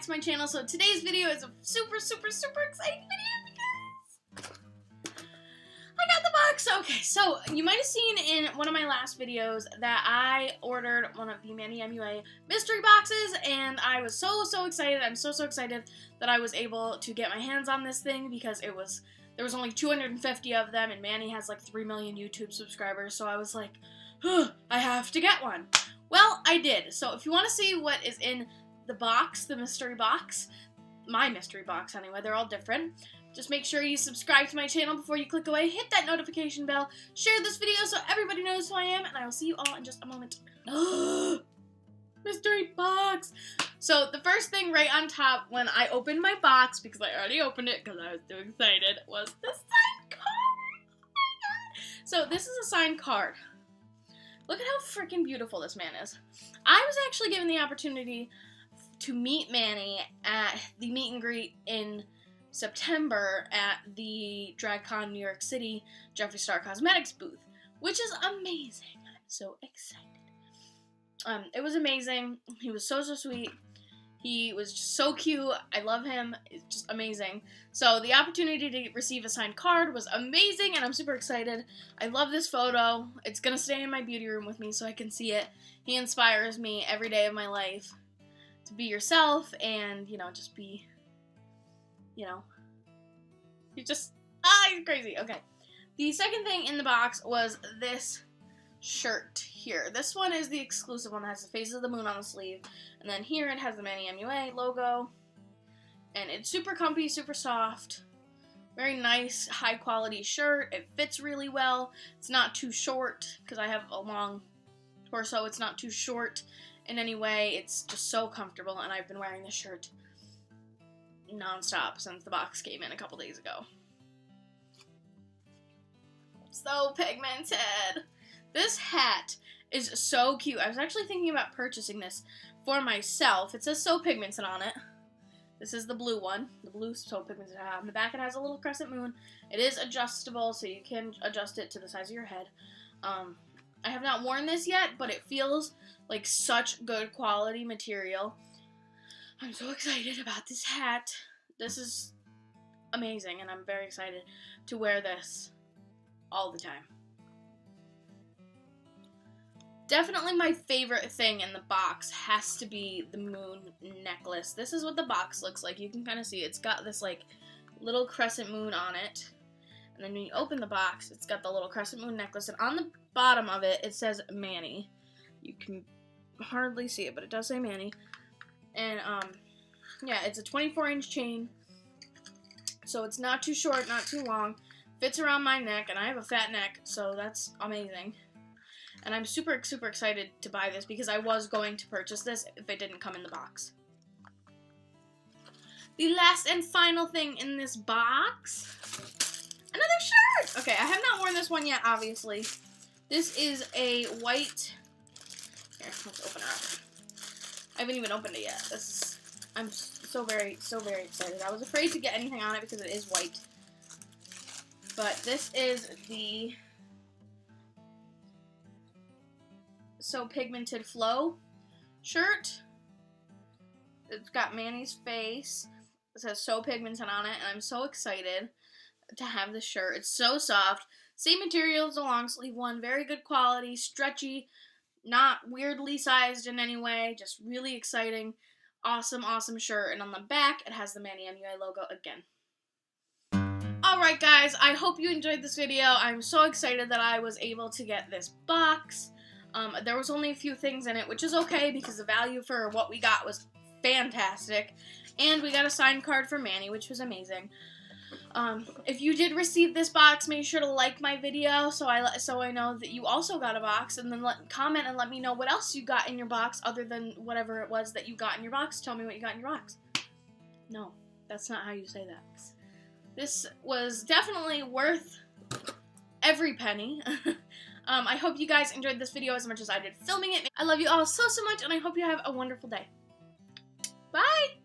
to my channel. So today's video is a super exciting video because I got the box. Okay, so you might have seen in one of my last videos that I ordered one of the Manny MUA mystery boxes, and I was so excited. I'm so excited that I was able to get my hands on this thing because there was only 250 of them, and Manny has like 3 million YouTube subscribers, so I was like, I have to get one. Well, I did. So if you want to see what is in the box, the mystery box, my mystery box anyway, they're all different, just make sure you subscribe to my channel before you click away, hit that notification bell, share this video so everybody knows who I am, and I will see you all in just a moment. Mystery box! So the first thing right on top when I opened my box, because I already opened it because I was too excited, was the signed card! Oh my god! So this is a signed card. Look at how freaking beautiful this man is. I was actually given the opportunity to meet Manny at the meet and greet in September at the DragCon New York City Jeffree Star Cosmetics booth, which is amazing. I'm so excited. It was amazing. He was so sweet. He was just so cute. I love him. It's just amazing. So the opportunity to receive a signed card was amazing, and I'm super excited. I love this photo. It's going to stay in my beauty room with me so I can see it. He inspires me every day of my life to be yourself and, just be, he's just, he's crazy. Okay. The second thing in the box was this shirt here. This one is the exclusive one that has the faces of the moon on the sleeve, and then here it has the Manny MUA logo, and it's super comfy, super soft, very nice, high quality shirt. It fits really well. It's not too short because I have a long torso. It's not too short in any way. It's just so comfortable, and I've been wearing this shirt non-stop since the box came in a couple days ago. So pigmented. This hat is so cute. I was actually thinking about purchasing this for myself. It says So Pigmented on it. This is the blue one. The blue So Pigmented hat. On the back it has a little crescent moon. It is adjustable, so you can adjust it to the size of your head. I have not worn this yet, but it feels like such good quality material. I'm so excited about this hat. This is amazing, and I'm very excited to wear this all the time. Definitely my favorite thing in the box has to be the moon necklace. This is what the box looks like. You can kind of see it's got this like little crescent moon on it. And then when you open the box, it's got the little crescent moon necklace. And on the bottom of it, it says Manny. You can hardly see it, but it does say Manny. And yeah, it's a 24-inch chain. So it's not too short, not too long. Fits around my neck, and I have a fat neck, so that's amazing. And I'm super excited to buy this because I was going to purchase this if it didn't come in the box. The last and final thing in this box, another shirt! Okay, I have not worn this one yet, obviously. This is a white, here, let's open it up. I haven't even opened it yet. I'm so very excited. I was afraid to get anything on it because it is white. But this is the So Pigmented Flo Shirt. It's got Manny's face. It says So Pigmented on it, and I'm so excited to have this shirt. It's so soft. Same material as the long sleeve one. Very good quality, stretchy, not weirdly sized in any way. Just really exciting, awesome shirt. And on the back, it has the Manny MUA logo again. Alright guys, I hope you enjoyed this video. I'm so excited that I was able to get this box. There was only a few things in it, which is okay because the value for what we got was fantastic. And we got a signed card for Manny, which was amazing. If you did receive this box, make sure to like my video so I know that you also got a box, and then comment and let me know what else you got in your box other than whatever it was that you got in your box. Tell me what you got in your box. No, that's not how you say that. This was definitely worth every penny. I hope you guys enjoyed this video as much as I did filming it. I love you all so much, and I hope you have a wonderful day. Bye!